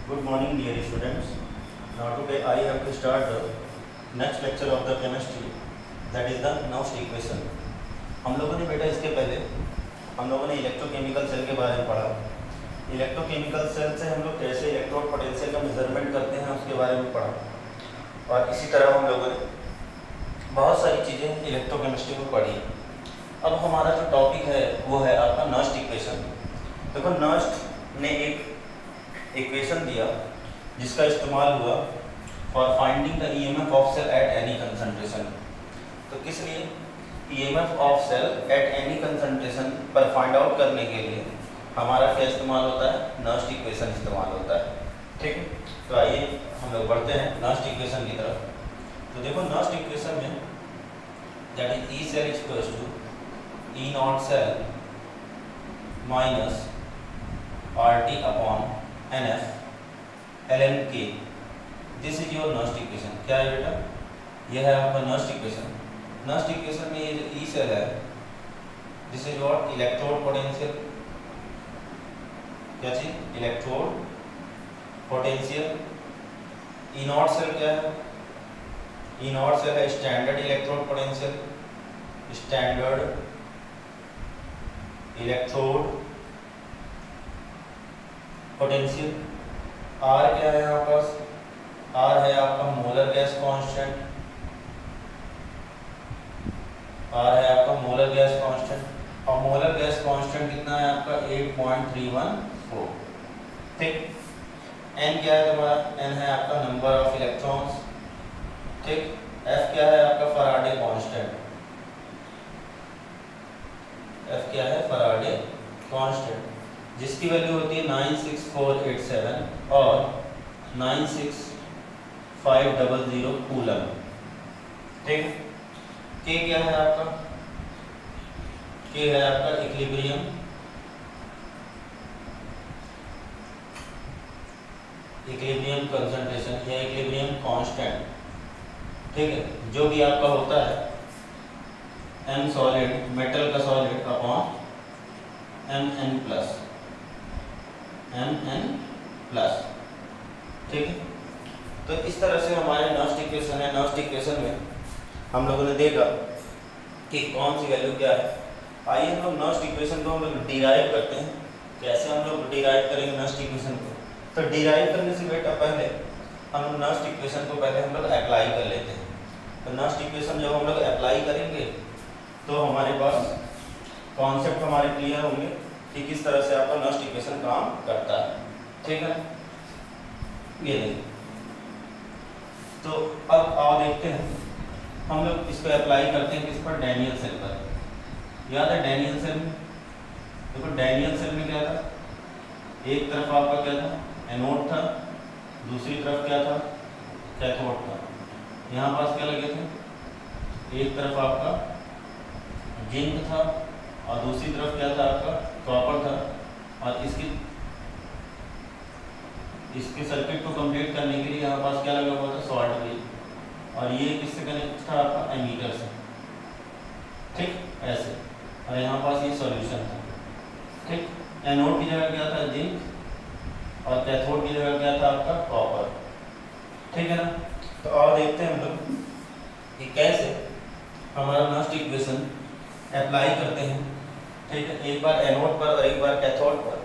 Good morning, dear students. Now today I have to start the next lecture of the chemistry, that is the Nernst equation. हम लोगों ने बेटा इसके पहले हम लोगों ने इलेक्ट्रोकेमिकल सेल के बारे में पढ़ा। इलेक्ट्रोकेमिकल सेल से हम लोग कैसे इलेक्ट्रोड पोटेंशियल का मेजरमेंट करते हैं उसके बारे में पढ़ा, और इसी तरह हम लोगों ने बहुत सारी चीज़ें इलेक्ट्रोकेमिस्ट्री में पढ़ी। अब हमारा जो टॉपिक है वो है आपका नर्स्ट इक्वेशन। देखो, नर्स्ट ने एक इक्वेशन दिया जिसका इस्तेमाल हुआ for finding the EMF of cell at any concentration. तो किस लिए? EMF of cell at any concentration पर फाइंड आउट करने के लिए हमारा क्या इस्तेमाल होता है? नर्स्ट इक्वेशन इस्तेमाल होता है। ठीक है, तो आइए हम लोग बढ़ते हैं नर्स्ट इक्वेशन की तरफ। तो देखो, नर्स्ट इक्वेशन में that is E cell equals to E not cell minus RT upon NF ln K, this is your Nernst equation. क्या है बेटा? यह है आपका नर्स्ट इक्वेशन। नर्स्ट इक्वेशन में ये जो ई सेल है, this is what? Electrode potential. क्या चीज? Electrode potential. E not cell क्या है? ई नॉट सेल है standard electrode potential, standard electrode potential. R क्या है यहाँ पास? आर है आपका मोलर गैस कांस्टेंट। आर है आपका मोलर गैस कांस्टेंट, और मोलर गैस कांस्टेंट कितना है आपका? 8.314। ठीक। एन क्या है तुम्हारा? एन है आपका नंबर ऑफ इलेक्ट्रॉन्स। ठीक। एफ क्या है आपका? Faraday constant. एफ क्या है? फैराडे कांस्टेंट, जिसकी वैल्यू होती है 96487 और 96500 कूलम। ठीक। के क्या है आपका? के है आपका इक्विलिब्रियम। इक्विलिब्रियम कंसंट्रेशन या इक्विलिब्रियम कांस्टेंट। ठीक है, जो भी आपका होता है एम सॉलिड, मेटल का सॉलिड अपॉन Mn प्लस। ठीक है, तो इस तरह से हमारे नर्स्ट इक्वेशन है। नर्स्ट इक्वेशन में हम लोगों ने देखा कि कौन सी वैल्यू क्या है। आइए हम लोग नर्स्ट इक्वेशन को हम लोग डिराइव करते हैं। कैसे हम लोग डिराइव करेंगे नर्स्ट इक्वेशन को? तो डिराइव करने से बेटा पहले हम नर्स्ट इक्वेशन को पहले हम लोग अप्लाई कर लेते हैं। तो नर्स्ट इक्वेशन जब हम लोग अप्लाई करेंगे तो हमारे पास कॉन्सेप्ट हमारे क्लियर होंगे कि किस तरह से आपका नर्स्ट इक्वेशन काम करता है। ठीक है, ये देखिए। तो अब आओ देखते हैं, हम लोग इसको अप्लाई करते हैं किस पर? डैनियल सेल पर। याद है डैनियल सेल में? देखो, डैनियल सेल में क्या था? एक तरफ आपका क्या था? एनोड था, दूसरी तरफ क्या था? कैथोड था। यहाँ पास क्या लगे थे? एक तरफ आपका जिंक था और दूसरी तरफ क्या था आपका? कॉपर था। और इसके सर्किट को कंप्लीट करने के लिए यहाँ पास क्या लगा हुआ था? सॉल्ट भी। और ये किससे कनेक्ट था आपका? एमीटर से। ठीक, ऐसे। और यहाँ पास ये सॉल्यूशन था। ठीक, एनोड की जगह क्या था? जिंक, और कैथोड की जगह क्या था आपका? कॉपर। ठीक है ना? तो और देखते हैं हम लोग कि कैसे हमारा नर्स्ट इक्वेशन अप्लाई करते हैं। ठीक है, एक बार एनोड पर और एक बार कैथोड पर,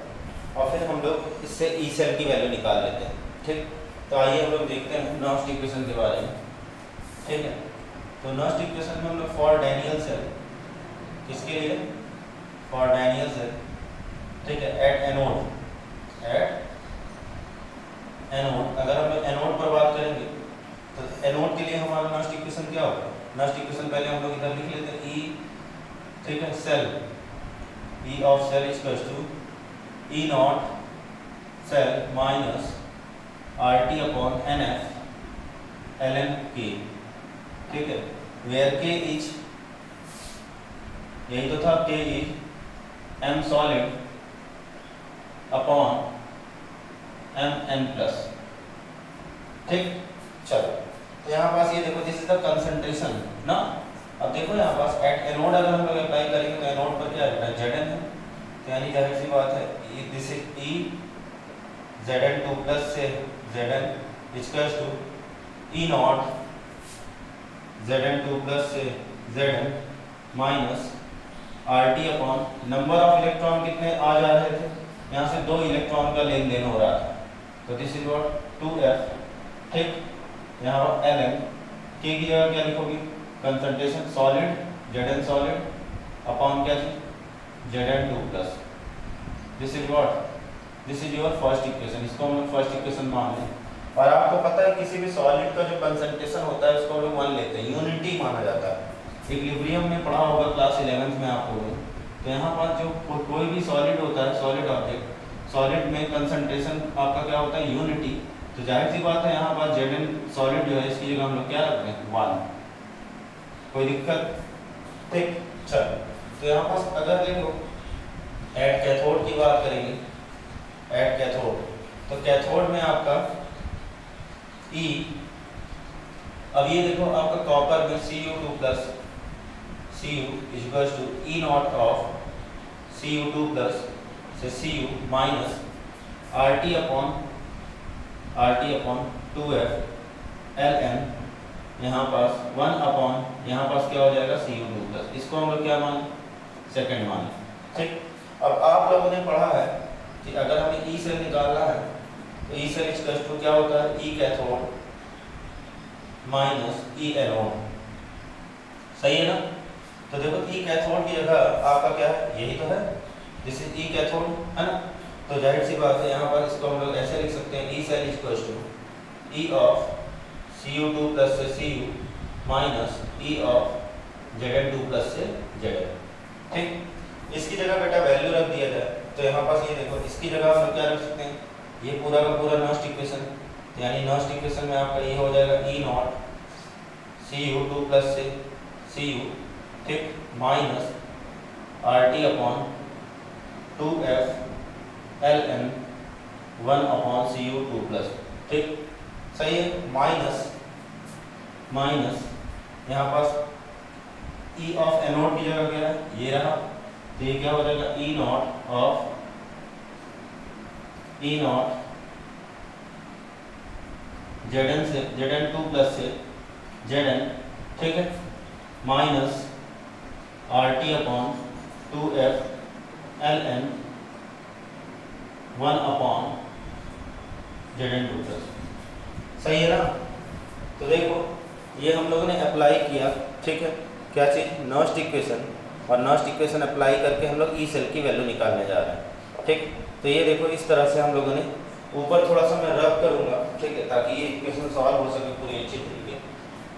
और फिर हम लोग इससे ई सेल की वैल्यू निकाल लेते हैं। ठीक, तो आइए हम लोग देखते हैं नर्स्ट इक्वेशन के बारे में। ठीक है, तो नर्स्ट इक्वेशन में हम लोग फॉर डैनियल सेल, किसके लिए? For Daniel cell. ठीक है, एट एनोड अगर हम लोग एनोड पर बात करेंगे तो एनोड के लिए हमारा नर्स्ट इक्वेशन क्या होगा? नर्स्ट इक्वेशन पहले हम लोग इधर लिख लेते हैं, ई। ठीक है, cell, E of cell equals to E naught cell minus RT upon NF ln K। ठीक है, वेयर K इज, यही तो था, K is M solid upon Mn plus. ठीक, चलो, तो यहाँ पास ये देखो, दिस इज द कंसंट्रेशन ना। अब देखो यहाँ पास एट एनोड अगर हम लोग अप्लाई करेंगे तो एनोड पर क्या है? Zn है। तो यानी जाहिर सी बात है, this is E, Zn2 plus से Zn equals to E naught Zn2 plus से Zn minus RT upon number of electron कितने आ जा रहे थे, यहाँ से 2 इलेक्ट्रॉन का लेन देन हो रहा था, तो दिस इज व्हाट 2f, ठीक। यहाँ पर Ln के की जगह क्या लिखोगे, concentration solid Zn solid upon क्या चीज Zn2 plus, this is what, this is your first equation, इसको हम लोग फर्स्ट इक्वेशन मान लें। और आपको पता है किसी भी सॉलिड का जो कंसंट्रेशन होता है उसको हम लोग 1 लेते हैं, यूनिटी माना जाता है। इक्विलिब्रियम में पढ़ा होगा क्लास 11th में आप लोगों ने, तो यहाँ पर जो कोई भी सॉलिड होता है, सॉलिड ऑब्जेक्ट, सॉलिड में कंसंट्रेशन आपका क्या होता है, यूनिटी, तो जाहिर सी बात है यहाँ पर Zn सॉलिड जो है इसकी जगह हम लोग क्या रखते हैं 1, कोई दिक्कत, ठीक। चल, तो यहाँ पर अगर देखो एट कैथोड की बात करेंगे, एट कैथोड, तो कैथोड में आपका E, अब ये देखो आपका कॉपर में Cu2 plus Cu equals to E not of Cu2 plus से Cu minus RT upon 2f Ln, यहाँ पास 1 अपॉन यहाँ पास क्या हो जाएगा Cu2 प्लस, इसको हम लोग क्या मान सेकेंड मान, ठीक। अब आप लोगों ने पढ़ा है कि अगर हमें E सेल निकालना है तो E सेल इक्वल्स टू क्या होता है, E cathode minus E anode, सही है ना। तो देखो E कैथोड की जगह आपका क्या है, यही तो है, दिस इज E कैथोड, है ना। तो जाहिर सी बात है यहाँ पर इसको हम लोग ऐसे लिख सकते हैं, E cell equals to E of Cu2 plus से Cu minus E of Zn2 plus से Zn, ठीक। इसकी जगह बेटा वैल्यू रख दिया जाए तो यहाँ पास ये देखो, इसकी जगह हम लोग क्या रख सकते हैं, ये पूरा का पूरा नॉस्ट इक्वेशन, यानी नॉस्ट इक्वेशन में आपका ये हो जाएगा E नॉट Cu2 प्लस से Cu, ठीक, minus RT upon 2f Ln 1 upon Cu2 plus, ठीक, सही है, माइनस माइनस यहाँ पास E ऑफ एनोड की जगह क्या है, ये रहा, तो ये क्या हो जाएगा E नॉट ऑफ Zn से Zn2 प्लस से Zn, ठीक है, minus RT upon 2f Ln 1 upon Zn2 plus, सही है ना। तो देखो ये हम लोगों ने अप्लाई किया, ठीक है, क्या चीज़, नॉस्ट इक्वेशन, और नॉस्ट इक्वेशन अप्लाई करके हम लोग ई सेल की वैल्यू निकालने जा रहे हैं, ठीक। तो ये देखो इस तरह से हम लोगों ने, ऊपर थोड़ा सा मैं रब करूँगा, ठीक है, ताकि ये इक्वेशन सॉल्व हो सके पूरी अच्छी तरीके।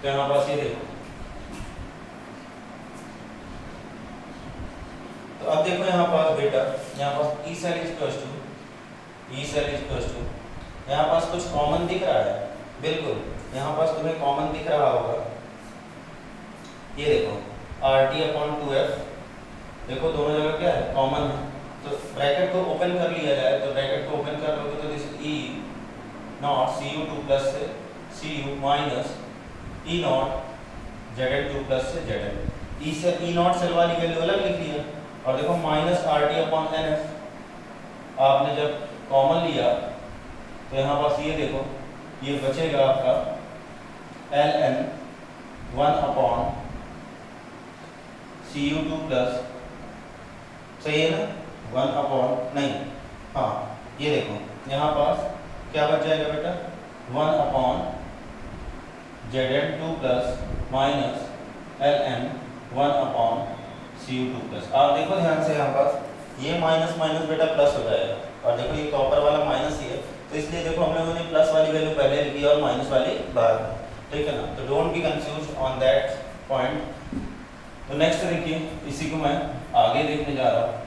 तो यहाँ पास ये देखो, तो अब देखो यहाँ पास बेटा, यहाँ पास ई सेल इक्वल्स टू यहाँ पास कुछ कॉमन दिख रहा है, बिल्कुल यहाँ पास तुम्हें कॉमन दिख रहा होगा, ये देखो RT अपॉन 2f, देखो दोनों जगह क्या है, कॉमन है, तो ब्रैकेट को ओपन कर लिया जाए, तो ब्रैकेट को ओपन कर लोगे तो this E not Cu2 plus से Cu minus E not Zn2 plus से Zn, E से E नॉट सेल वाली वैल्यू अलग लिख लिया, और देखो माइनस RT अपॉन NF, आपने जब कॉमन लिया तो यहाँ पास ये देखो, ये बचेगा आपका Ln 1 अपॉन Cu2 प्लस, सही है ना, 1 अपॉन, नहीं, हाँ ये देखो यहाँ पास क्या बच जाएगा बेटा, 1 upon Zn2 plus minus Ln 1 upon Cu2 plus. आप देखो ध्यान से, यहाँ पास ये माइनस माइनस बेटा प्लस हो जाएगा, और देखो ये कॉपर वाला माइनस ही है, तो इसलिए देखो हम लोगों ने प्लस वाली वैल्यू पहले लिखी और माइनस वाली बाद में, ठीक है ना। तो don't be confuse on that point. तो नेक्स्ट देखिए, इसी को मैं आगे देखने जा रहा हूँ।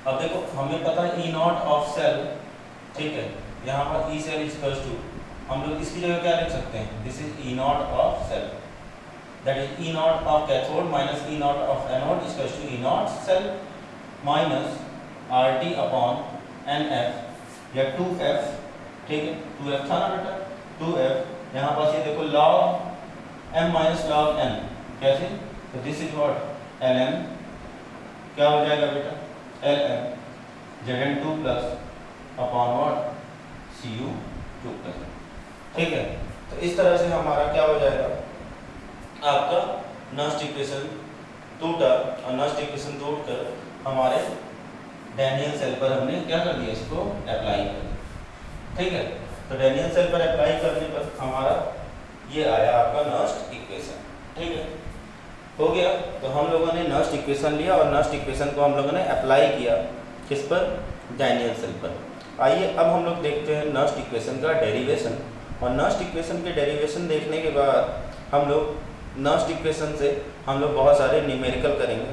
अब देखो हमें पता है E नॉट ऑफ सेल, ठीक है, यहाँ पर E सेल इक्वल्स टू, हम लोग इसकी जगह क्या लिख सकते हैं, this is E naught of cell, that is E naught of cathode minus E naught of anode equals to E naught cell minus RT upon NF या 2f, ठीक है, 2f था ना बेटा, 2f, यहाँ पास ये देखो log m minus log n, कैसे, तो दिस इज व्हाट Ln, क्या हो जाएगा बेटा, Ln Zn2 plus upon what Cu two plus. ठीक है, तो इस तरह से हमारा क्या हो जाएगा, आपका नस्ट इक्वेशन टूटा और नस्ट इक्वेशन टूट कर हमारे डैनियल सेल पर हमने क्या कर दिया, इसको अप्लाई कर दिया। ठीक है, तो डैनियल सेल पर अप्लाई करने पर हमारा ये आया आपका नस्ट इक्वेशन। ठीक है, हो गया। तो हम लोगों ने नस्ट इक्वेशन लिया और नस्ट इक्वेशन को हम लोगों ने अप्लाई किया किस पर, डैनियल सेल पर। आइए अब हम लोग देखते हैं नस्ट इक्वेशन का डेरिवेशन। और नस्ट इक्वेशन के डेरिवेशन देखने के बाद हम लोग नस्ट इक्वेशन से हम लोग बहुत सारे न्यूमेरिकल करेंगे।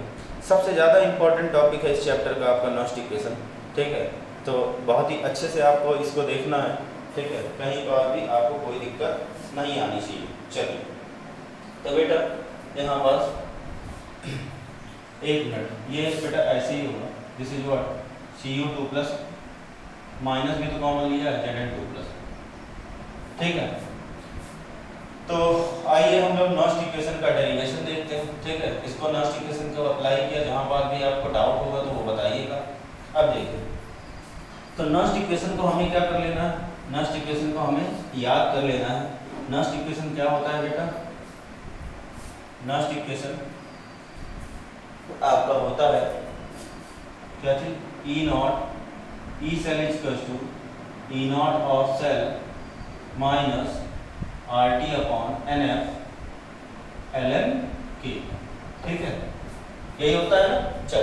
सबसे ज़्यादा इंपॉर्टेंट टॉपिक है इस चैप्टर का आपका नस्ट इक्वेशन। ठीक है, तो बहुत ही अच्छे से आपको इसको देखना है। ठीक है, कहीं पर भी आपको कोई दिक्कत नहीं आनी चाहिए। चलिए, तो बेटा यहाँ पास एक मिनट, ये बेटा ऐसे ही होगा, this is what Cu2 plus, minus भी तो कॉमन लिया है Zn2 प्लस। ठीक है, तो आइए हम लोग नस्ट इक्वेशन का डेरिवेशन देखते हैं। ठीक है, इसको नस्ट इक्वेशन को अप्लाई किया, जहाँ पर भी आपको डाउट होगा तो वो बताइएगा। अब देखिए, तो नस्ट इक्वेशन को हमें क्या कर लेना है, नस्ट इक्वेशन को हमें याद कर लेना है। नस्ट इक्वेशन क्या होता है बेटा, नस्ट इक्वेशन आपका होता है क्या चीज, E naught, E cell equals to E not of cell minus R T upon N F L N K. ठीक है, यही होता है ना। चल,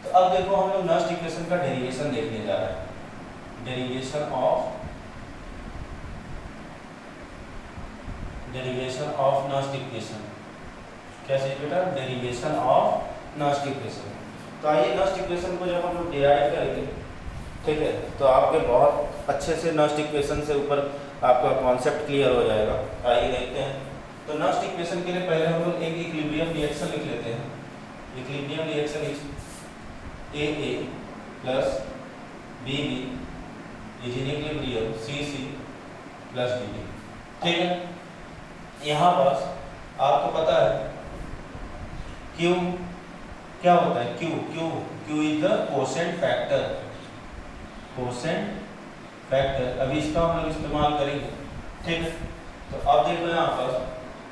तो अब देखो हम लोग नस्ट इक्वेशन का डेरिवेशन देखने जा रहे हैं। डेरिवेशन ऑफ नस्ट इक्वेशन, क्या चाहिए बेटा, डेरिवेशन ऑफ नस्ट इक्वेशन। तो आइए नस्ट इक्वेशन को जब हम लोग डिराइव करेंगे, ठीक है, तो आपके बहुत अच्छे से नस्ट इक्वेशन से ऊपर आपका कॉन्सेप्ट क्लियर हो जाएगा। आइए देखते हैं। तो नस्ट इक्वेशन के लिए पहले हम लोग एक इक्विलिब्रियम रिएक्शन लिख लेते हैं। Equilibrium reaction is AA plus BB is in equilibrium CC plus DD। ठीक है, यहाँ पास आपको पता है Q क्या होता है, Q is the quotient factor. Quotient factor अभी इसका हम लोग इस्तेमाल करेंगे। ठीक है, तो अब देखो यहाँ पर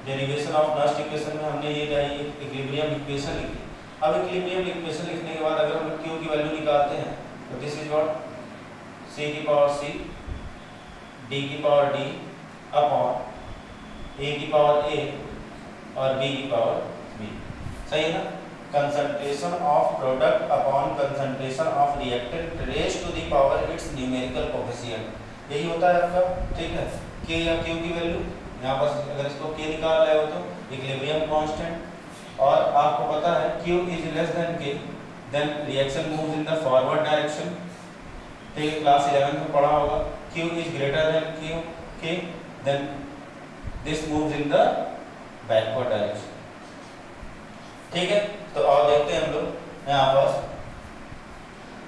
डेरिवेशन ऑफ नस्ट इक्वेशन में हमने ये इक्विलिब्रियम इक्वेशन लिखी। अब इक्विलिब्रियम इक्वेशन लिखने के बाद अगर हम Q की वैल्यू निकालते हैं तो दिस इज व्हाट C की पावर C, D की पावर D अपॉन A की पावर A और B की पावर B। सही है ना। Concentration of product upon concentration of reactant raise to the power its numerical coefficient, यही होता है आपका। ठीक है, K या Q की वैल्यू यहाँ पर अगर इसको K निकाल रहे हो तो इक्विलिब्रियम कांस्टेंट, और आपको पता है Q is less than K then reaction moves in the forward direction. ठीक है, क्लास 11 में पढ़ा होगा, Q is greater than K then this moves in the backward direction. ठीक है, तो और देखते हैं हम लोग यहाँ पास।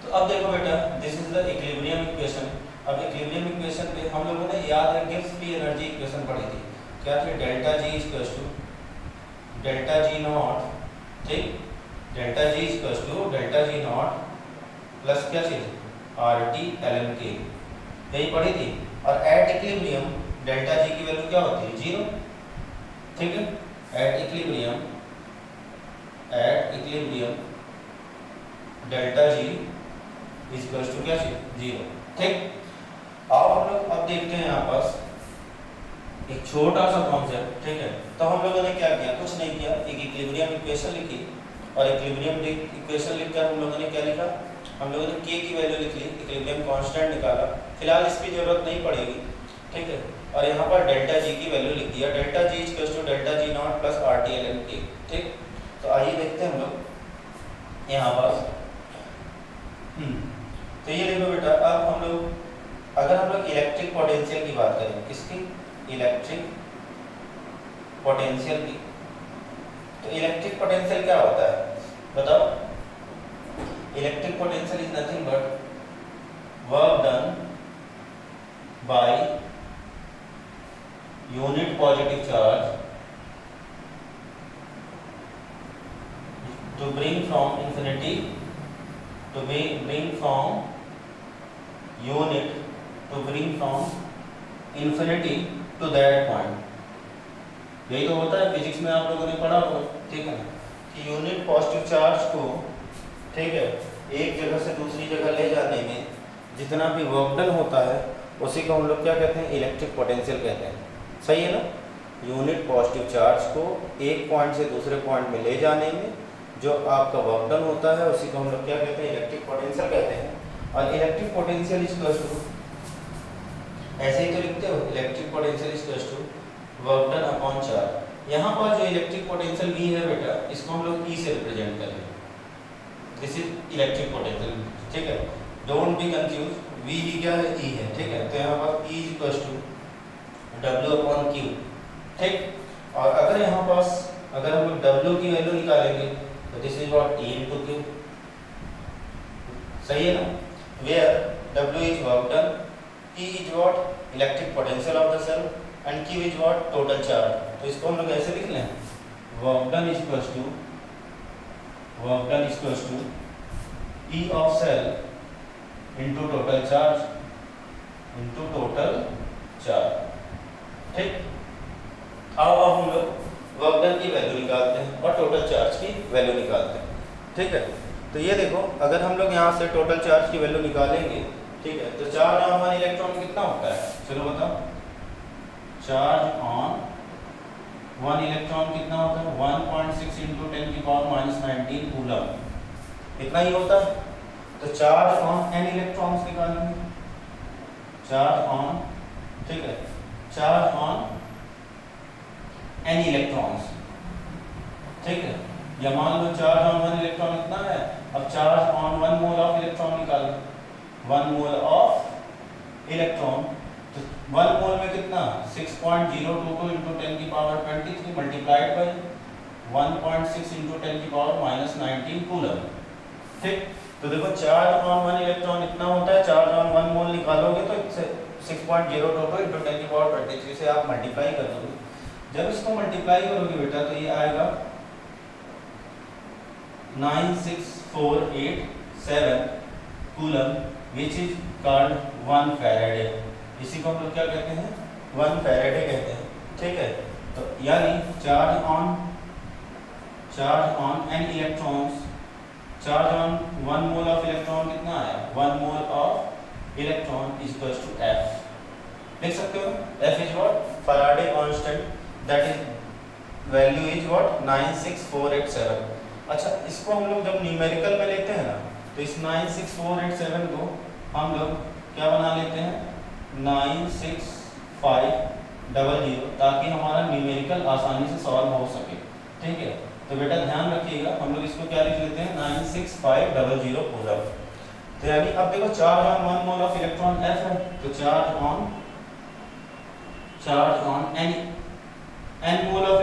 तो अब देखो बेटा, this is the equilibrium equation. अब इक्विलिब्रियम इक्वेशन पे हम लोगों ने याद है गिब्स फ्री एनर्जी इक्वेशन पढ़ी थी। क्या थी, delta G equals to delta G naught. ठीक, delta G equals to delta G naught plus क्या चीज RT ln K, यही पढ़ी थी। और एट इक्विलिब्रियम डेल्टा G की वैल्यू क्या होती है, 0। ठीक है, at equilibrium delta G equals to क्या चीज, 0। ठीक, अब हम लोग अब देखते हैं यहाँ पास एक छोटा सा कॉन्सेप्ट। ठीक है, तो हम लोगों ने क्या किया, कुछ नहीं किया, एक इक्विलिब्रियम इक्वेशन लिखी और इक्विलिब्रियम इक्वेशन लिखकर हम लोगों ने क्या लिखा, हम लोगों ने K की वैल्यू लिख ली, इक्विलिब्रियम कांस्टेंट निकाला। फिलहाल इसकी जरूरत नहीं पड़ेगी। ठीक है, और यहाँ पर डेल्टा G की वैल्यू लिख दिया, delta G equals to delta G naught plus RT ln K। ठीक, तो आइए देखते हैं हम लोग यहाँ पास। तो ये देखो बेटा, अब हम लोग अगर हम लोग इलेक्ट्रिक पोटेंशियल की बात करें, किसकी, इलेक्ट्रिक पोटेंशियल की, तो इलेक्ट्रिक पोटेंशियल क्या होता है बताओ। Electric potential is nothing but work done by unit positive charge to bring from infinity to bring from unit to bring from infinity to that point। यही तो होता है फिजिक्स में, आप लोगों ने पढ़ा होगा, ठीक है ना, कि यूनिट पॉजिटिव चार्ज को, ठीक है, एक जगह से दूसरी जगह ले जाने में जितना भी वर्क डन होता है उसी को हम लोग क्या कहते हैं, इलेक्ट्रिक पोटेंशियल कहते हैं। सही है ना, यूनिट पॉजिटिव चार्ज को एक पॉइंट से दूसरे पॉइंट में ले जाने में जो आपका वर्क डन होता है उसी को हम लोग क्या कहते हैं, इलेक्ट्रिक पोटेंशियल कहते हैं। और इलेक्ट्रिक पोटेंशियल इक्वल्स टू, ऐसे ही तो लिखते हो, electric potential equals to work done upon charge. यहाँ पर जो इलेक्ट्रिक पोटेंशियल V है बेटा, इसको हम लोग E से रिप्रेजेंट करेंगे। दिस इज इलेक्ट्रिक पोटेंशियल, ठीक है, डोंट बी कंफ्यूज, V क्या है, E है, ठीक है। तो यहाँ पर E equals to W upon Q, ठीक। और अगर यहाँ पास अगर हम लोग W की वैल्यू निकालेंगे तो this is what E into Q। सही है ना, where W is work done, E is what electric potential of the cell and Q is what total charge. तो इसको हम लोग ऐसे लिख लें, work done equals to E of cell into total charge, ठीक। अब हम लोग वर्क डन की वैल्यू निकालते हैं और टोटल चार्ज की वैल्यू निकालते हैं, ठीक है। तो ये देखो, अगर हम लोग यहाँ से टोटल चार्ज की वैल्यू निकालेंगे, ठीक है, तो चार्ज ऑन वन इलेक्ट्रॉन कितना होता है, चलो बताओ, चार्ज ऑन वन इलेक्ट्रॉन कितना होता है, 1.6 इंटू 10 की पावर माइनस 19 कूलम, इतना ही होता है। तो चार्ज ऑन n इलेक्ट्रॉन्स निकालेंगे, चार्ज ऑन, ठीक है, चार्ज ऑन n इलेक्ट्रॉन्स, ठीक है, या मान लो चार्ज ऑन वन इलेक्ट्रॉन इतना है, अब charge on 1 mole of electron निकालो, 1 मोल ऑफ इलेक्ट्रॉन, तो 1 मोल में कितना, 6.022 इंटू 10 की पावर 23 मल्टीप्लाइड बाई 1.6 इंटू 10 की पावर माइनस 19 कूलम, ठीक। तो देखो चार्ज ऑन वन इलेक्ट्रॉन इतना होता है, चार्ज ऑन 1 मोल निकालोगे तो 6.022 इंटू 10 की पावर 23 से आप मल्टीप्लाई कर दोगे। जब इसको मल्टीप्लाई करोगे बेटा तो ये आएगा 96487 coulomb, which is called 1 Faraday. इसी को हम लोग क्या कहते हैं, 1 फैराडे कहते हैं, ठीक है। तो यानी charge on n electrons, charge on 1 mole of electron कितना आया, 1 mole of electron is equals to F। लिख सकते हो, F is what Faraday constant, that is value is what 96487। अच्छा, इसको हम लोग जब न्यूमेरिकल में लेते हैं ना, तो इस 96487 को हम लोग क्या बना लेते हैं, 96500, ताकि हमारा न्यूमेरिकल आसानी से सॉल्व हो सके, ठीक है। तो बेटा ध्यान रखिएगा, हम लोग इसको क्या लिख लेते हैं, 96500 कूलम। तो यानी अब देखो charge on 1 mole of electron F है, तो charge on n mole of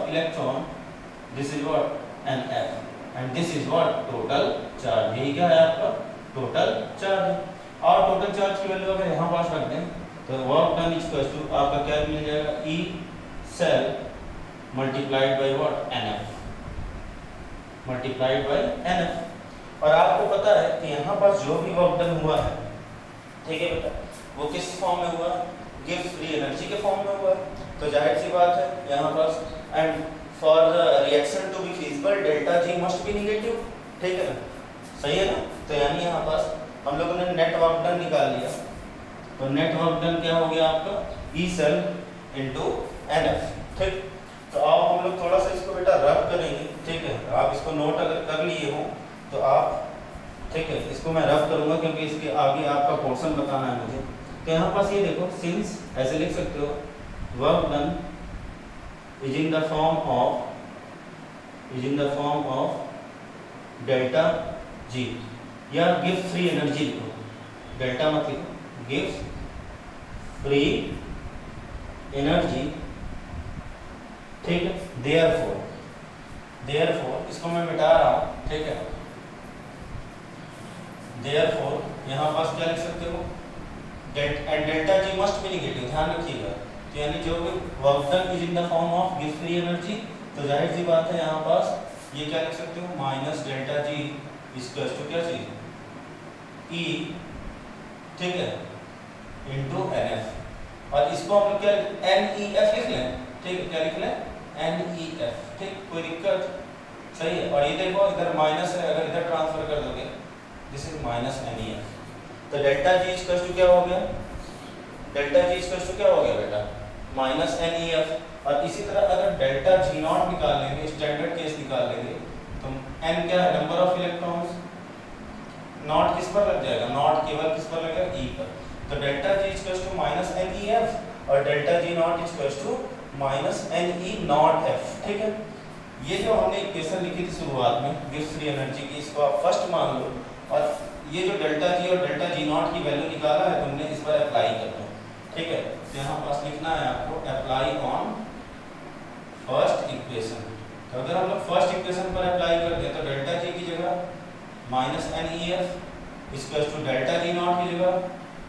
electron, this is what NF and this is what total charge. यही क्या है आपका टोटल चार्ज। और टोटल चार्ज की वैल्यू अगर यहाँ पास रख दें तो वर्क डन इक्वल्स टू आपका क्या मिल जाएगा, E cell multiplied by what NF, multiplied by NF। और आपको पता है कि यहाँ पर जो भी वर्क डन हुआ है, ठीक है बेटा, वो किस फॉर्म में हुआ, गिव्स फ्री एनर्जी के फॉर्म में हुआ। तो जाहिर सी बात है यहाँ पर, and for the reaction to be feasible delta G must be negative, ठीक है ना, सही है ना। तो यानी यहाँ पास हम लोगों ने नेट वर्क डन निकाल लिया, तो नेट वर्क डन क्या हो गया आपका, E सेल इंटू NF, ठीक। तो आप हम लोग थोड़ा सा इसको बेटा रब करेंगे, ठीक है। आप इसको नोट अगर कर लिए हो तो आप, ठीक है, इसको मैं रब करूंगा क्योंकि इसके आगे आपका पोर्शन बताना है मुझे। तो यहाँ पास ये देखो, सिंस ऐसे लिख सकते हो, work done is in the form of delta G, या गिव फ्री एनर्जी लिखो, डेल्टा मत लिखो, गिव्स फ्री एनर्जी, ठीक है। देयरफॉर इसको मैं मिटा रहा हूँ, ठीक है। देयरफॉर यहाँ पास क्या लिख सकते हो, delta G must be negative, ध्यान रखिएगा। तो यानी जो भी work done is in the form of give free energy, तो जाहिर सी बात है यहाँ पास ये क्या लिख सकते हो, minus delta G equals to क्या चीज, ई, ठीक है, इंटू एन एफ। और इसको हम लोग क्या एन ई एफ लिख लें, ठीक है, क्या लिख लें एन ई एफ, ठीक, कोई दिक्कत, सही है। और ये देखो इधर माइनस है, अगर इधर ट्रांसफर कर दोगे this is minus N E F, तो डेल्टा जी इक्वल टू क्या हो गया, डेल्टा जी इक्वल टू क्या हो गया बेटा माइनस एन ई एफ। और इसी तरह अगर डेल्टा जी नॉट निकाल लेंगे, स्टैंडर्ड केस निकाल लेंगे, तो एन क्या है नंबर ऑफ इलेक्ट्रॉन्स, नॉट किस पर लग जाएगा, नॉट केवल किस पर लगेगा ई पर, तो delta G equal to minus N E F और delta G naught equal to minus N E not F, ठीक है। ये जो हमने इक्वेशन लिखी थी शुरुआत में गिब्स फ्री एनर्जी की, इसको आप फर्स्ट मान लो, और ये जो डेल्टा जी और डेल्टा जी नॉट की वैल्यू निकाला है तुमने, इस पर अप्लाई कर दो, ठीक है। तो यहाँ पास लिखना है आपको अप्लाई ऑन फर्स्ट इक्वेशन। तो अगर हम लोग फर्स्ट इक्वेशन पर अप्लाई कर दें तो डेल्टा जी की जगह minus N E F equal to delta G naught की जगह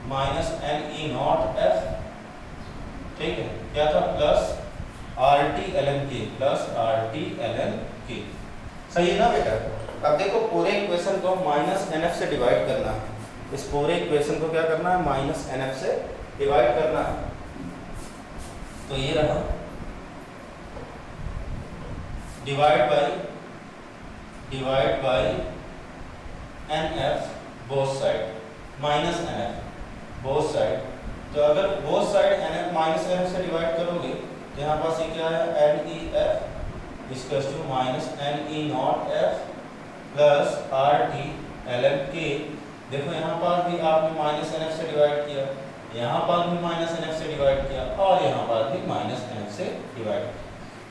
minus N E not F, ठीक है, क्या था plus R T L N K, plus R T L N K, सही है ना बेटा। अब देखो पूरे इक्वेशन को माइनस एन एफ से डिवाइड करना है, इस पूरे इक्वेशन को क्या करना है माइनस एन एफ से डिवाइड करना है। तो ये रहा divide by n F both side, minus n F both side. तो अगर both side n F minus n F से डिवाइड करोगे तो यहाँ पास ये क्या है n E F equal to minus N E not F plus R T L N K. देखो यहाँ पर भी आपने माइनस एन एफ से डिवाइड किया, यहाँ पर भी माइनस एन एफ से डिवाइड किया, और यहाँ पर भी माइनस एन एफ से डिवाइड किया,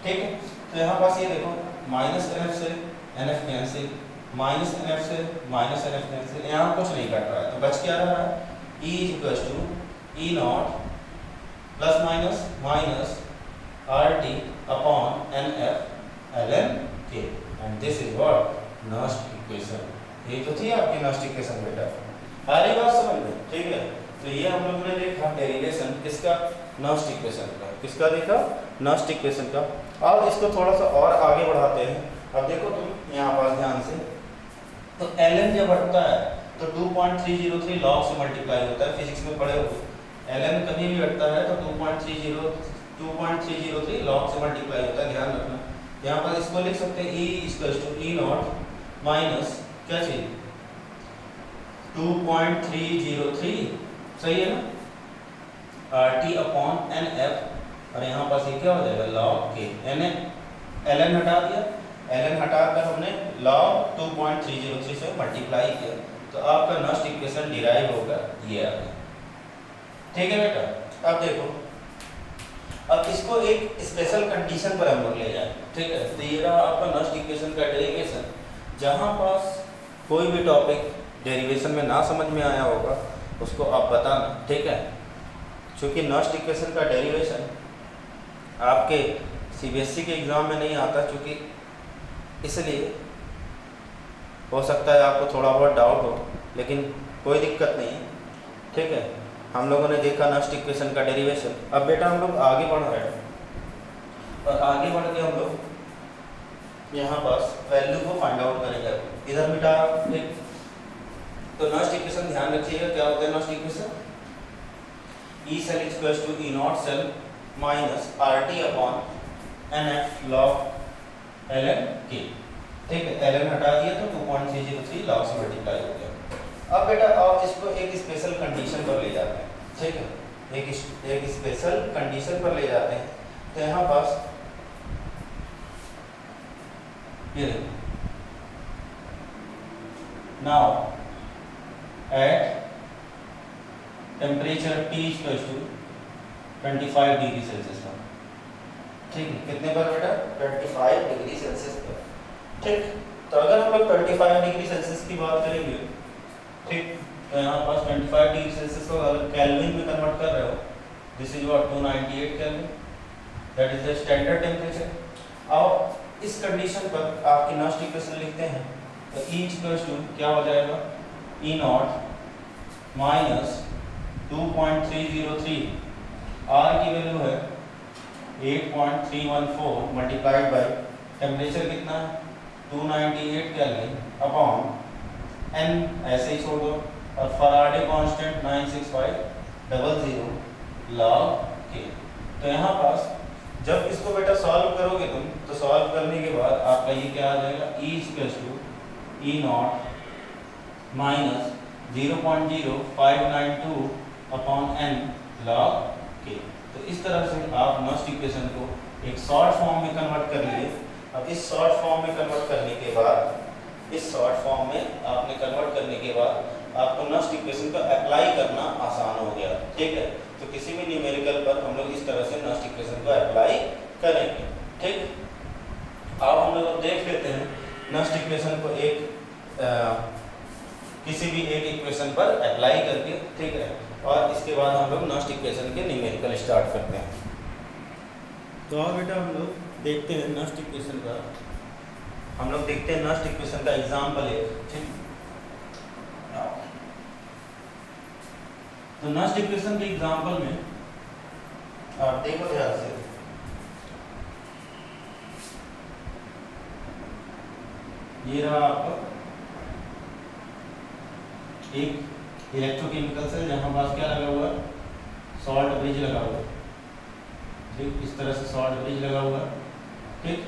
ठीक है। तो यहाँ पास ये देखो माइनस एन एफ से n F cancel, minus n F से माइनस एन एफ कैंसिल, यहाँ कुछ नहीं कट रहा है, तो बच क्या रहा है E equal to E naught plus minus minus R T upon N F L N K, and this is what Nernst equation. ये तो थी आपकी नॉस्ट इक्वेशन बेटा, आ रही बात समझ में, ठीक है। तो ये हम लोगों ने देखा डेरिवेशन किसका नॉस्ट इक्वेशन का, किसका देखा नॉस्ट इक्वेशन का। अब इसको थोड़ा सा और आगे बढ़ाते हैं। अब देखो तुम यहाँ पास ध्यान से, तो एल एन जब बढ़ता है तो 2.303 लॉग से मल्टीप्लाई होता है, फिजिक्स में पढ़े हो, एल एन कभी भी बढ़ता है तो 2.303 लॉग से मल्टीप्लाई होता है, ध्यान रखना। यहाँ पर इसको लिख सकते हैं E equal to E not minus क्या चीज 2.303, सही है ना, R T upon N F, और यहाँ पास ये क्या हो जाएगा लॉग के एन एल एन हटा दिया, एल एन हटा कर हमने लॉग 2.303 से मल्टीप्लाई किया, तो आपका नॉस्ट इक्वेशन डिराइव होगा ये आ गया, ठीक है बेटा। अब देखो, अब इसको एक स्पेशल कंडीशन पर हम लोग ले जाए, ठीक है। तो ये रहा आपका नॉस्ट इक्वेशन का डेरिवेशन। जहाँ पास कोई भी टॉपिक डेरिवेशन में ना समझ में आया होगा उसको आप बताना, ठीक है। क्योंकि नॉस्ट इक्वेशन का डेरिवेशन आपके सीबीएसई के एग्ज़ाम में नहीं आता, क्योंकि इसलिए हो सकता है आपको थोड़ा बहुत डाउट हो, लेकिन कोई दिक्कत नहीं है, ठीक है। हम लोगों ने देखा नॉस्ट इक्वेशन का डेरिवेशन। अब बेटा हम लोग आगे बढ़ रहे हैं, और आगे बढ़ के हम लोग यहाँ पास वैल्यू को फाइंड आउट करेंगे। इधर मिटा एक, तो नॉस्ट इक्वेशन ध्यान रखिएगा क्या होता है Nernst equation, E cell equals to E not cell minus R T upon N F log L N K, ठीक है। एल एन हटा दिया तो 2.303 लॉग से मल्टीप्लाई हो गया। अब बेटा आप इसको एक स्पेशल कंडीशन पर ले जाते हैं, ठीक है, एक स्पेशल कंडीशन पर ले जाते हैं। तो यहाँ पास ये now at temperature T equals to 25 degree Celsius पर, ठीक है, कितने पर बेटा 25 डिग्री सेल्सियस पर, ठीक। तो अगर हम लोग 25 डिग्री सेल्सियस की बात करेंगे, ठीक, तो यहाँ पास 25 डिग्री सेल्सियस को अगर केल्विन में कन्वर्ट कर रहे हो, this is what 298 kelvin, that is the standard temperature. और इस कंडीशन पर आपकी नॉस्ट इक्वेशन लिखते हैं, तो E इक्वल्स टू क्या हो जाएगा E नॉट माइनस 2.303, R की वैल्यू है 8.314 मल्टीप्लाइड बाय टेम्परेचर कितना है 298 केल्विन अपॉन N ऐसे ही छोड़ दो, और फराडे कांस्टेंट 96500 log k। तो यहाँ पास जब इसको बेटा सॉल्व करोगे तुम, तो सॉल्व करने के बाद आपका ये क्या आ जाएगा, e = E0 minus 0.0592 upon n log k। तो इस तरह से आप नॉस्ट इक्वेशन को एक शॉर्ट फॉर्म में कन्वर्ट कर लिए। अब इस शॉर्ट फॉर्म में कन्वर्ट करने के बाद, आपको नॉस्ट इक्वेशन का अप्लाई करना आसान हो गया। ठीक है, तो किसी भी न्यूमेरिकल पर हम लोग इस तरह से नॉस्ट इक्वेशन को अप्लाई करेंगे। ठीक, अब हम लोग देख लेते हैं नॉस्ट इक्वेशन को किसी भी एक इक्वेशन पर अप्लाई करके। ठीक है, और इसके बाद हम लोग नॉस्ट इक्वेशन के न्यूमेरिकल स्टार्ट करते हैं। तो अब बेटा हम लोग देखते हैं नॉस्ट इक्वेशन का एग्जाम्पल है। ठीक, तो नॉस्ट इक्वेशन के एग्जाम्पल में आप देखो ध्यान से, ये रहा आपका एक इलेक्ट्रोकेमिकल सेल जहां पास क्या लगा हुआ है, सॉल्ट ब्रिज लगा हुआ है। ठीक, इस तरह से सॉल्ट ब्रिज लगा हुआ है। ठीक,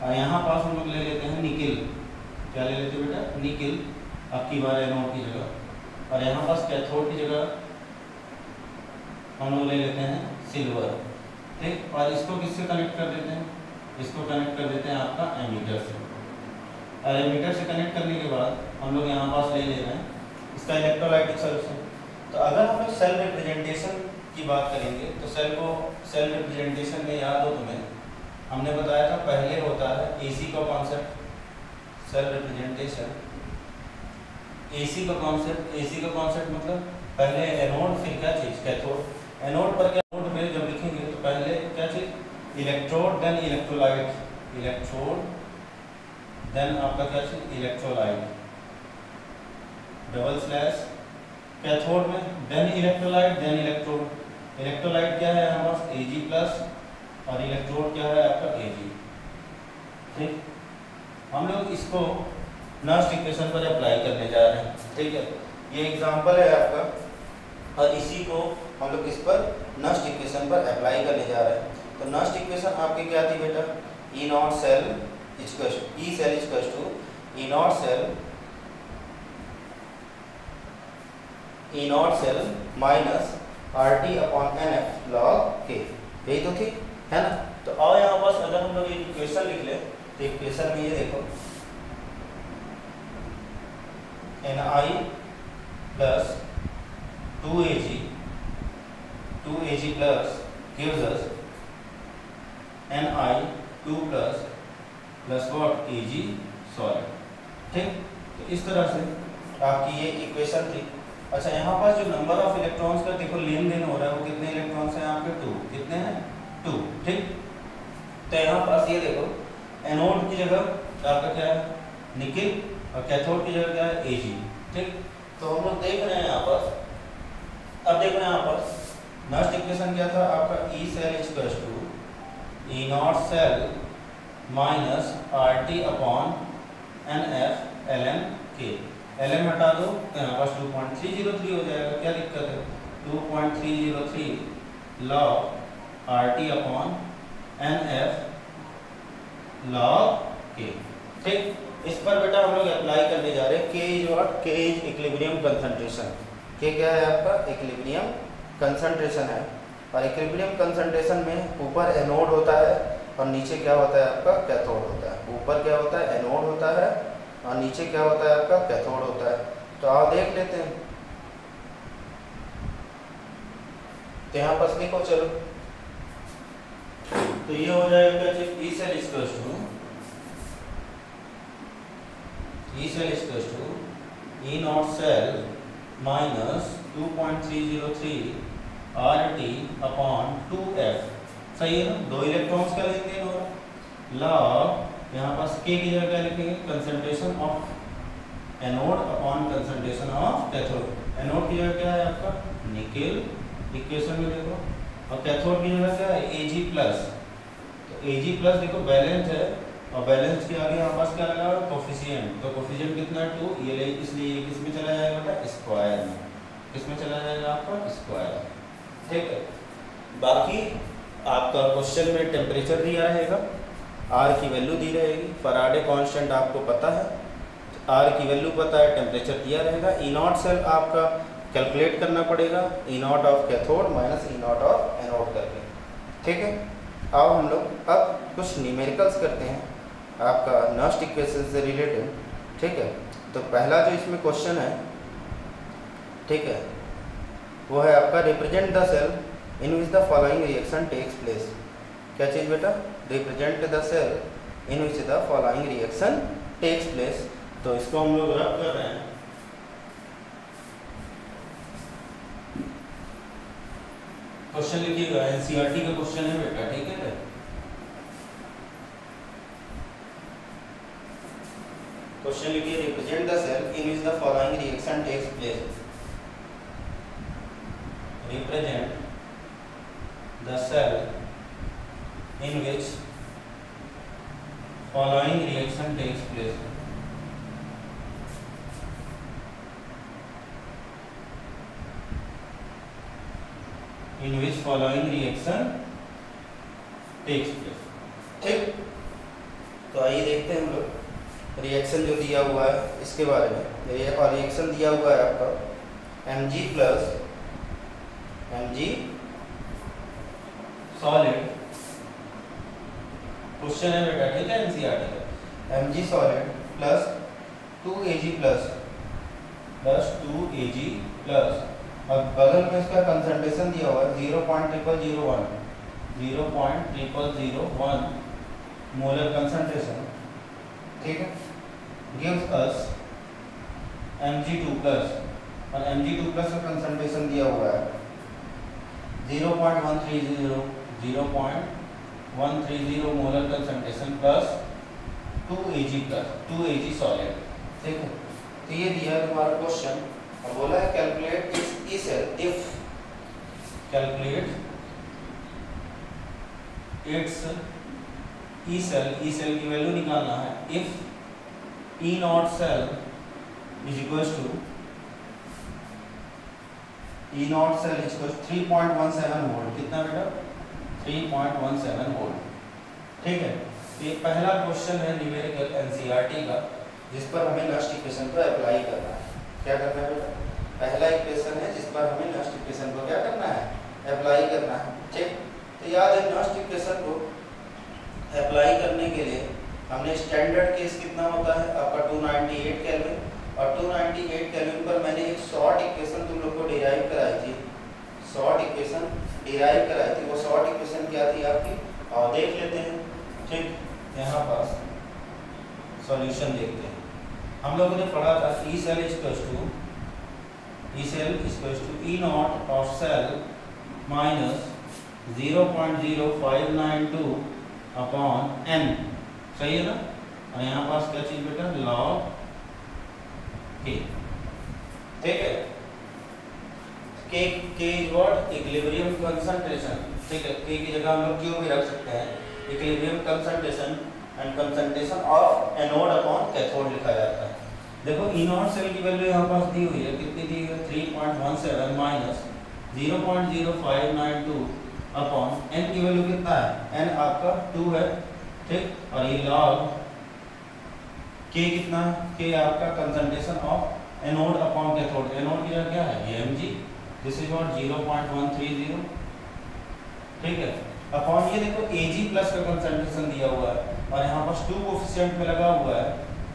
और यहाँ पास हम लोग ले लेते हैं निकिल। क्या ले लेते हैं बेटा, निकिल, अब की बार एनोड की जगह। और यहाँ पास कैथोड की जगह हम लोग ले लेते हैं सिल्वर। ठीक, और इसको किससे कनेक्ट कर देते हैं, इसको कनेक्ट कर देते हैं आपका एमीटर से। और एमीटर से कनेक्ट करने के बाद हम लोग यहाँ पास ले रहे हैं इसका इलेक्ट्रोलाइटिक सॉल्यूशन। तो अगर हम लोग सेल रिप्रेजेंटेशन की बात करेंगे, तो सेल रिप्रेजेंटेशन में याद हो तुम्हें, हमने बताया था पहले होता है एसी का कॉन्सेप्ट, सेल रिप्रेजेंटेशन एसी का कॉन्सेप्ट मतलब पहले एनोड, फिर क्या चीज कैथोड। एनोड पर क्या, एनोड में जब लिखेंगे तो पहले क्या चीज, इलेक्ट्रोड, देन इलेक्ट्रोलाइट, देन आपका क्या चीज, इलेक्ट्रोलाइट, डबल स्लैश कैथोड में, then electrolyte, then electrode. Electrolyte क्या है हमारे पास Ag प्लस, और इलेक्ट्रोड क्या है आपका Ag। ठीक, हम लोग इसको नॉस्ट इक्वेशन पर अप्लाई करने जा रहे हैं। ठीक है, ये एग्जांपल है आपका, और इसी को हम लोग इस पर नॉस्ट इक्वेशन पर अप्लाई करने जा रहे हैं। तो नॉस्ट इक्वेशन आपकी क्या थी बेटा, E0 cell E0 cell minus RT upon NF log K, यही तो थी, है ना। तो आओ यहाँ पास अगर हम लोग ये इक्वेशन लिख ले, तो इक्वेशन में ये देखो Ni plus 2Ag plus gives us Ni 2 plus what Ag solid. ठीक, तो इस तरह से आपकी ये इक्वेशन थी। अच्छा, यहाँ पास जो नंबर ऑफ इलेक्ट्रॉन्स का देखो लेन देन हो रहा है, वो कितने इलेक्ट्रॉन्स हैं आपके, 2। कितने हैं, 2। ठीक, तो यहाँ पास ये देखो एनोड की जगह आपका क्या है, निकिल, और कैथोड की जगह क्या है, Ag। ठीक, तो हम लोग देख रहे हैं यहाँ पास, अब देखो यहाँ पास नॉस्ट इक्वेशन क्या था आपका, E cell = E0 cell minus RT upon NF ln K। ln हटा दो तो यहाँ पास 2.303 हो जाएगा। क्या दिक्कत है, 2.303 log RT upon NF log K। ठीक, इस पर बेटा हम लोग अप्लाई करने जा रहे हैं K is equilibrium concentration. K क्या है आपका, इक्विलिब्रियम कंसंट्रेशन है। और इक्विलिब्रियम कंसंट्रेशन में ऊपर एनोड होता है और नीचे क्या होता है आपका, कैथोड होता है। ऊपर क्या होता है, एनोड होता है, और नीचे क्या होता है आपका, कैथोड होता है। तो आप देख लेते हैं, तो यहाँ पास लिखो चलो, तो ये हो जाएगा E cell E0 cell minus 2.303 RT upon 2F। सही है ना, 2 इलेक्ट्रॉन्स का लेन देन हो रहा है। लॉग यहाँ पास K की जगह क्या लिखेंगे, concentration of anode upon concentration of cathode. Anode की जगह क्या है आपका, निकिल, इक्वेशन में देखो, और कैथोड की जगह क्या है, Ag प्लस। तो Ag प्लस देखो बैलेंस है, और बैलेंस के आगे हमारे पास क्या लगा कोफिशिएंट, तो कोफिशिएंट कितना है 2, ये इसलिए ये किस में चला जाएगा बेटा स्क्वायर में, किस में चला जाएगा आपका स्क्वायर, ठीक है। बाकी आपका क्वेश्चन में टेम्परेचर दिया रहेगा, आर की वैल्यू दी रहेगी, फराडे कांस्टेंट आपको पता है, आर की वैल्यू पता है, टेम्परेचर दिया रहेगा, ई नॉट सेल आपका कैलकुलेट करना पड़ेगा, E not of cathode minus E not of anode करके, ठीक है। अब हम लोग अब कुछ न्यूमेरिकल्स करते हैं आपका नस्ट इक्वेशन से रिलेटेड, ठीक है। तो पहला जो इसमें क्वेश्चन है, ठीक है, वो है आपका represent the cell in which the following reaction takes place. क्या चीज़ बेटा, represent the cell in which the following reaction takes place. तो इसको हम लोग रब कर रहे हैं, क्वेश्चन लिखिएगा, एनसीईआरटी का क्वेश्चन है बेटा, ठीक है। क्वेश्चन लिखिए, represent the cell in which the following reaction takes place. Represent the cell in which following reaction takes place. In which following reaction takes place, ठीक। तो आइए देखते हैं हम लोग रिएक्शन जो दिया हुआ है इसके बारे में। और रिएक्शन दिया हुआ है आपका Mg plus Mg solid, question है बेटा, ठीक है, एनसीईआरटी का। Mg solid plus 2Ag plus 2Ag plus, और बगल में इसका कंसंट्रेशन दिया हुआ है 0.0001 मोलर कंसंट्रेशन, ठीक है, गिव्स अस Mg2 प्लस, और Mg2 प्लस का कंसंट्रेशन दिया हुआ है 0.130 molar concentration plus 2Ag solid, ठीक है। तो ये दिया है तुम्हारा क्वेश्चन, और बोला है calculate E cell if, calculate its E cell की वैल्यू निकालना है if E not cell is equals to 3.17 volt, कितना बेटा 3.17 वोल्ट, ठीक है। ये पहला क्वेश्चन है न्यूमेरिकल एनसीईआरटी का, जिस पर हमें नस्ट इक्वेशन को अप्लाई करना है। क्या करना है बेटा, पहला इक्वेशन है जिस पर हमें नस्ट इक्वेशन को क्या करना है, अप्लाई करना है, ठीक। तो याद है नस्ट इक्वेशन को अप्लाई करने के लिए हमने स्टैंडर्ड केस कितना होता है आपका 298 केल्विन, और 298 केल्विन पर मैंने एक शॉर्ट इक्वेशन तुम लोग को डिराइव कराई थी, शॉर्ट इक्वेशन डिराइव कराई थी। वो शॉर्ट इक्वेशन क्या थी आपकी, और देख लेते हैं, ठीक। यहाँ पास सॉल्यूशन देखते हैं। हम लोगों ने पढ़ा था E cell equals to E not of cell minus 0.0592 upon n, सही है ना। और यहाँ पास क्या चीज बेटा, लॉग के, ठीक है। के इज व्हाट, इक्विलिब्रियम कंसंट्रेशन, ठीक है। के की जगह हम लोग क्यों भी रख सकते हैं, equilibrium concentration and concentration of anode upon cathode लिखा जाता है। देखो ई नॉट सेल की वैल्यू यहाँ पास दी हुई है, कितनी दी हुई है 3.17 माइनस 0.0592 अपॉन n की वैल्यू कितना है, n आपका 2 है, ठीक। और ये लॉग k कितना है, k आपका concentration of anode upon cathode, anode की जगह क्या है Mg, दिस इज व्हाट 0.130, ठीक है, अपॉन ये देखो Ag प्लस का कंसंट्रेशन दिया हुआ है, और यहाँ पास 2 कोफिशिएंट में लगा हुआ है,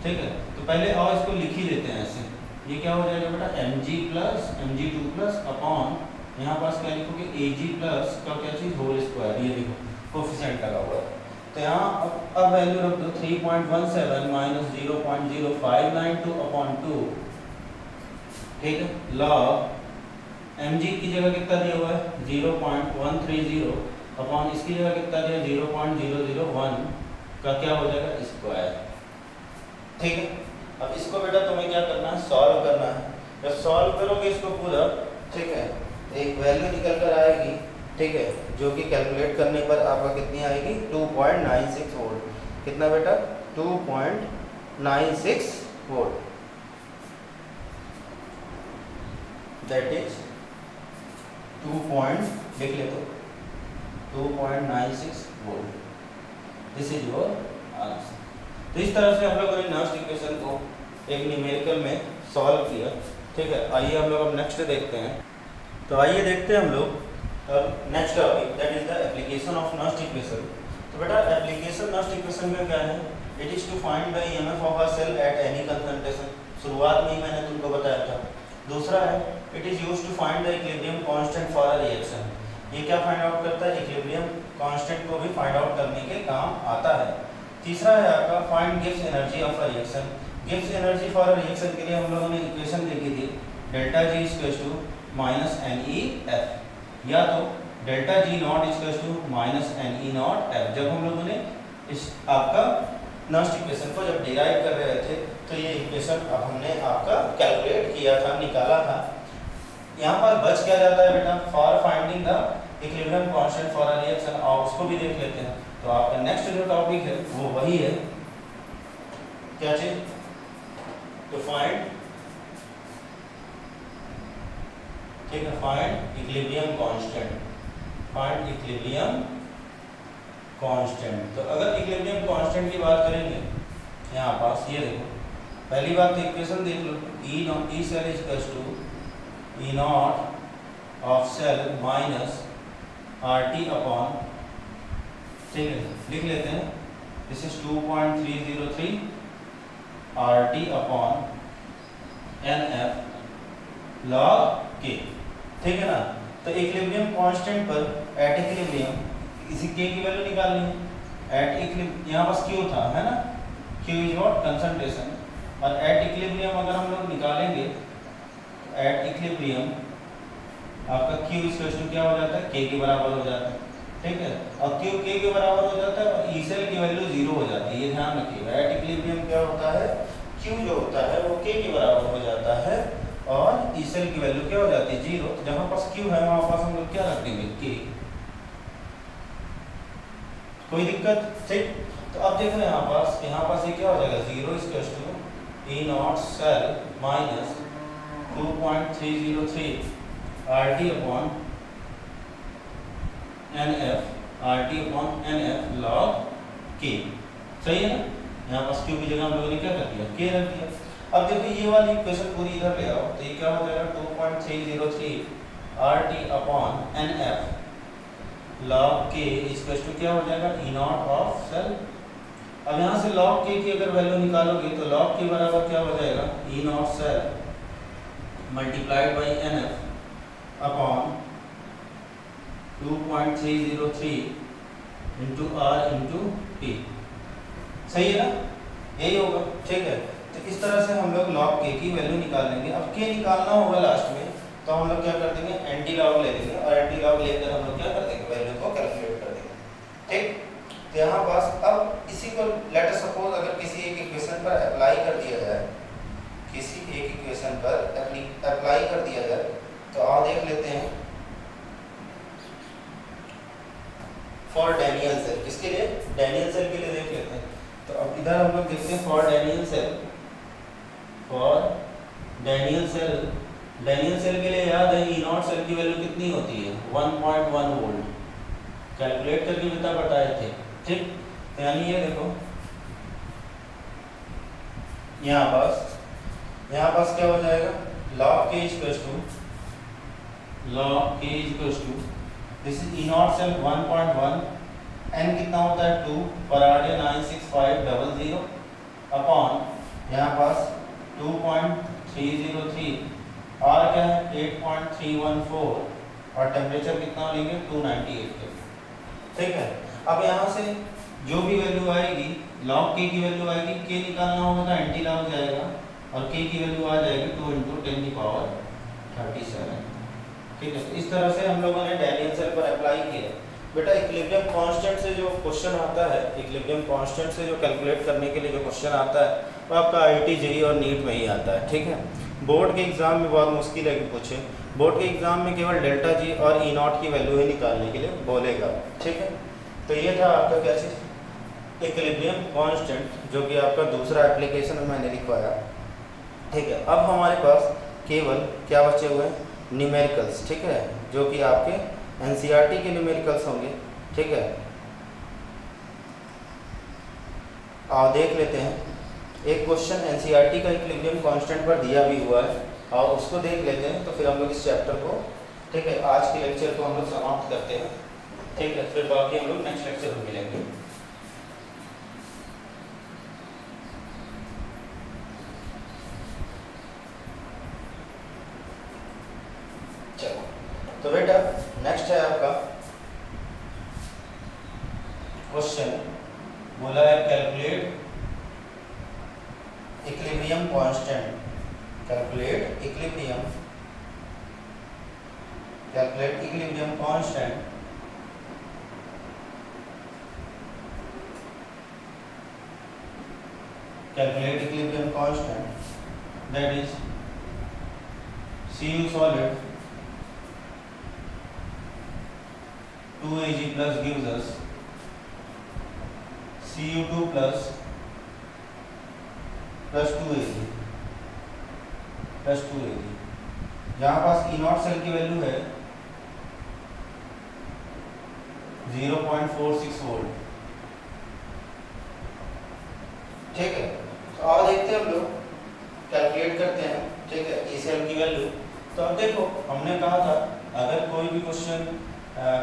ठीक है। तो पहले आओ इसको लिख ही देते हैं ऐसे, ये क्या हो जाएगा बेटा Mg plus Mg2 plus upon यहाँ पास क्या लिखोगे Ag प्लस का क्या चीज होल स्क्वायर, ये देखो कोफिशिएंट लगा हुआ है। तो यहाँ अब वैल्यू रख दो 3.17 माइनस 0.0592 अपॉन 2, ठीक है, लॉग Mg की जगह कितना दिया हुआ है 0.130 अपॉन इसकी जगह कितना दिया 0.001 का क्या हो जाएगा स्क्वायर, ठीक है। अब इसको बेटा तुम्हें क्या करना है, सॉल्व करना है। जब सॉल्व करोगे इसको पूरा, ठीक है, एक वैल्यू निकल कर आएगी, ठीक है, जो कि कैलकुलेट करने पर आपका कितनी आएगी 2.96 वोल्ट। कितना बेटा 2.96 वोल्ट, दैट इज 2 लिख ले तो 2.96 volt, this is your answer. तो इस तरह से हम लोगों ने नॉस्ट इक्वेशन को एक न्यूमेरिकल में सॉल्व किया, ठीक है। आइए हम लोग अब नेक्स्ट देखते हैं। तो आइए देखते हैं हम लोग अब next topic, that is the application of Nernst equation. तो बेटा एप्लीकेशन नॉस्ट इक्वेशन में क्या है, it is to find the EMF of a cell at any concentration, शुरुआत में ही मैंने तुमको बताया था। दूसरा है it is used to find the equilibrium constant for a reaction, ये क्या फाइंड आउट करता है, इक्विलिब्रियम कांस्टेंट को भी फाइंड आउट करने के काम आता है। तीसरा है आपका find Gibbs energy of a reaction, Gibbs energy for a reaction के लिए हम लोगों ने इक्वेशन लिखी थी delta G equals to minus N E F, या तो delta G not equals to minus N E not F. जब हम लोगों ने इस आपका नॉस्ट इक्वेशन को जब डिराइव कर रहे थे तो ये इक्वेशन अब हमने आपका कैलकुलेट किया था, निकाला था। यहाँ पर बच क्या जाता है बेटा, for finding the equilibrium constant for a reaction, और उसको भी देख लेते हैं। तो आपका नेक्स्ट जो टॉपिक है वो वही है, क्या चीज, तो फाइंड, ठीक है, find equilibrium constant, find equilibrium constant. तो अगर इक्विलिब्रियम कांस्टेंट की बात करेंगे यहाँ पास, ये देखो पहली बात तो इक्वेशन देख लो, E cell equals to E not of cell minus R T upon, ठीक है, लिख लेते हैं, this is 2.303 R T upon N F log K, ठीक है ना। तो इक्विलिब्रियम कांस्टेंट पर एट इक्विलिब्रियम इसी के की वैल्यू निकालनी है, एट इक्विलिब्रियम यहाँ पास क्यू था, है ना, क्यू इज व्हाट कंसंट्रेशन, और एट इक्विलिब्रियम अगर हम लोग निकालेंगे, एट इक्विलिब्रियम आपका क्यू इक्वल्स टू क्या हो जाता है, के के बराबर हो जाता है, ठीक है, और क्यू के के बराबर हो जाता है और ई सेल की वैल्यू 0 हो जाती है, ये ध्यान रखिएगा। एट इक्विलिब्रियम क्या होता है, क्यू जो होता है वो के के बराबर हो जाता है और ई सेल की वैल्यू क्या हो जाती है 0। तो जहाँ पास क्यू है वहाँ पास हम लोग क्या रख देंगे, के, कोई दिक्कत, ठीक। तो अब देखो यहाँ पास ये क्या हो जाएगा, 0 equals to E not cell minus 2.303 R T upon N F, R T upon N F log K, सही है ना। यहाँ पास क्यू की जगह हम लोगों ने क्या कर दिया, के रख दिया। अब देखो ये वाली इक्वेशन पूरी इधर ले आओ, तो ये क्या हो जाएगा 2.303 R T upon N F log K equal to क्या हो जाएगा, ई नॉट ऑफ सेल। अब यहाँ से लॉग के की अगर वैल्यू निकालोगे तो लॉग के बराबर क्या हो जाएगा, E not cell multiplied by N F upon 2.303 into R into T, सही है ना, यही होगा, ठीक है। तो इस तरह से हम लोग लॉग के की वैल्यू निकाल लेंगे। अब के निकालना होगा लास्ट में, तो हम लोग क्या कर देंगे, एंटी लॉग ले लेंगे, और एंटी लॉग लेकर हम लोग क्या कर देंगे, वैल्यू को कैलकुलेट कर देंगे, ठीक। तो यहाँ पास अब इसी को लेट अस सपोज अगर किसी एक इक्वेशन पर अप्लाई कर दिया जाए, किसी एक इक्वेशन पर अप्लाई कर दिया जाए, तो आओ देख लेते हैं फॉर डैनियल सेल, किसके लिए, डैनियल सेल के लिए देख लेते हैं। तो अब इधर हम लोग देखते हैं for Daniel cell, for Daniel cell, Daniell cell के लिए याद है ई नॉट सेल की वैल्यू कितनी होती है, 1.1 वोल्ट, कैलकुलेट करके बेटा बताए थे, ठीक। तो यानी ये देखो यहाँ पास क्या हो जाएगा, log k equals to this is E not cell 1.1, n कितना होता है 2, फराडे 96500 अपॉन यहाँ पास 2.303, r क्या है 8.314, और टेम्परेचर कितना लेंगे 298 के, ठीक है। अब यहाँ से जो भी वैल्यू आएगी, log k की वैल्यू आएगी, k निकालना होगा तो एंटी लॉग जाएगा, और k की वैल्यू आ जाएगी 2 × 10⁻37, ठीक है। तो इस तरह से हम लोगों ने डैनियल सेल पर अप्लाई किया। बेटा इक्विलिब्रियम कांस्टेंट से जो क्वेश्चन आता है, इक्विलिब्रियम कांस्टेंट से जो कैलकुलेट करने के लिए जो क्वेश्चन आता है वो आपका आईआईटी जेईई और नीट में ही आता है, ठीक है। बोर्ड के एग्जाम में बहुत मुश्किल है कि पूछे, बोर्ड के एग्जाम में केवल डेल्टा जी और ई नॉट की वैल्यू ही निकालने के लिए बोलेगा, ठीक है। तो ये था आपका क्या चीज़, इक्विलिब्रियम कांस्टेंट जो कि आपका दूसरा एप्लीकेशन में मैंने लिखवाया। ठीक है, अब हमारे पास केवल क्या बचे हुए हैं, न्यूमेरिकल्स। ठीक है, जो कि आपके एनसीईआरटी के न्यूमेरिकल्स होंगे। ठीक है, आओ देख लेते हैं। एक क्वेश्चन एनसीईआरटी का इक्विलिब्रियम कांस्टेंट पर दिया भी हुआ है और उसको देख लेते हैं, तो फिर हम लोग इस चैप्टर को, ठीक है, आज के लेक्चर को हम लोग समाप्त करते हैं। ठीक है, फिर बाकी हम लोग नेक्स्ट लेक्चर में मिलेंगे। चलो, तो बेटा नेक्स्ट है आपका क्वेश्चन, बोला है calculate equilibrium constant. Calculate equilibrium constant calculate equilibrium constant, that is Cu solid 2Ag plus gives us Cu2 plus 2Ag जहाँ पास E नॉट सेल की वैल्यू है 0.46 वोल्ट। ठीक है, तो अब देखते हैं हम लोग कैलकुलेट करते हैं। ठीक है, ई सेल की वैल्यू। तो अब देखो, हमने कहा था अगर कोई भी क्वेश्चन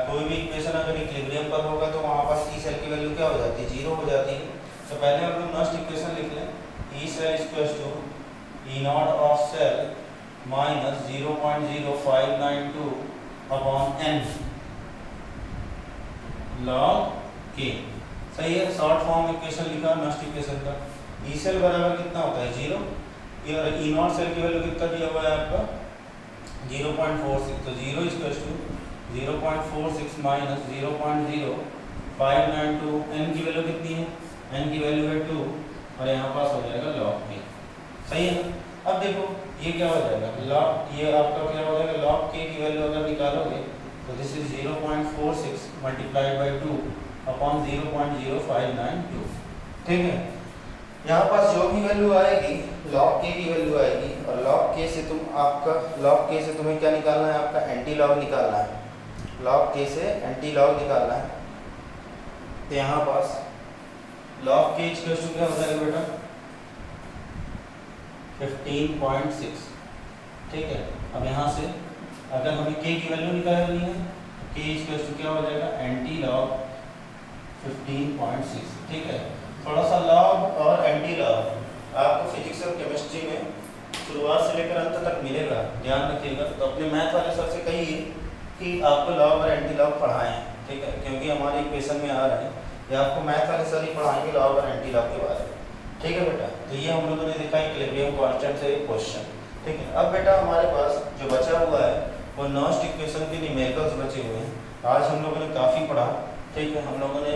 कोई भी इक्वेशन अगर इक्विलिब्रियम पर होगा तो वहाँ पास ई सेल की वैल्यू क्या हो जाती है, 0 हो जाती है। तो पहले हम लोग नेक्स्ट इक्वेशन लिख लें, E cell equals to E not of cell minus 0.0592 upon n log K. सही है, शॉर्ट फॉर्म इक्वेशन लिखा नेक्स्ट इक्वेशन का। ई सेल बराबर कितना होता है, 0। और ई नॉट सेल की वैल्यू कितना दिया हुआ है आपका, 0.46। तो 0 इक्वल्स टू 0.46 माइनस 0.0592। एन की वैल्यू कितनी है, एन की वैल्यू है 2 और यहाँ पास हो जाएगा लॉग के। सही है ना। अब देखो ये क्या हो जाएगा, लॉग, ये आपका क्या हो जाएगा, लॉग के की वैल्यू अगर निकालोगे तो this is 0.46 multiplied by 2 upon 0.0592। ठीक है, यहाँ पास जो भी वैल्यू आएगी लॉग के की वैल्यू आएगी, और लॉग के से तुम्हें क्या निकालना है, आपका एंटी लॉग निकालना है। लॉग के से एंटी लॉग निकालना है। तो यहाँ पास लॉग के क्या हो जाएगा बेटा, 15.6। ठीक है, अब यहाँ से अगर हमें के की वैल्यू निकालनी है, के क्या हो जाएगा, एंटी लॉग 15.6। ठीक है, थोड़ा सा लॉग और एंटी लॉग आपको फिजिक्स और केमिस्ट्री में शुरुआत से लेकर अंत तक मिलेगा, ध्यान रखिएगा। तो अपने मैथ वाले सर से कहिए कि आपको लॉग और एंटी लॉग पढ़ाएं। ठीक है, क्योंकि हमारे इक्वेशन में आ रहे हैं, या आपको मैथ वाले सर ही पढ़ाएंगे लॉग और एंटी लॉग के बारे में। ठीक है बेटा, तो ये हम लोगों ने देखा इक्विलिब्रियम कांस्टेंट से एक क्वेश्चन। ठीक है, अब बेटा हमारे पास जो बचा हुआ है वो नॉस्ट इक्वेशन के न्यूमेरिकल्स बचे हुए हैं। आज हम लोगों ने काफ़ी पढ़ा। ठीक है, हम लोगों ने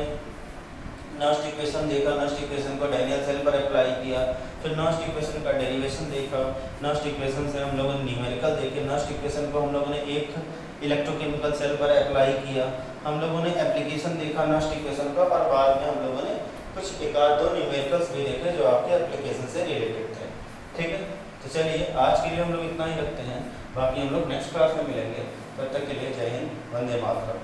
नॉस्ट इक्वेशन देखा, नॉस्ट इक्वेशन को डैनियल सेल पर अप्लाई किया, फिर नॉस्ट इक्वेशन का डेरिवेशन देखा, नॉस्ट इक्वेशन से हम लोगों ने न्यूमेरिकल देखे, नॉस्ट इक्वेशन को हम लोगों ने एक इलेक्ट्रोकेमिकल सेल पर अप्लाई किया, हम लोगों ने एप्लीकेशन देखा नॉस्ट इक्वेशन का, और बाद में हम लोगों ने कुछ एक आध दो न्यूमेरिकल्स भी देखे जो आपके एप्लीकेशन से रिलेटेड थे। ठीक है, तो चलिए आज के लिए हम लोग इतना ही रखते हैं, बाकी हम लोग नेक्स्ट क्लास में मिलेंगे। तब तक के लिए जय हिंद, वंदे मातरम।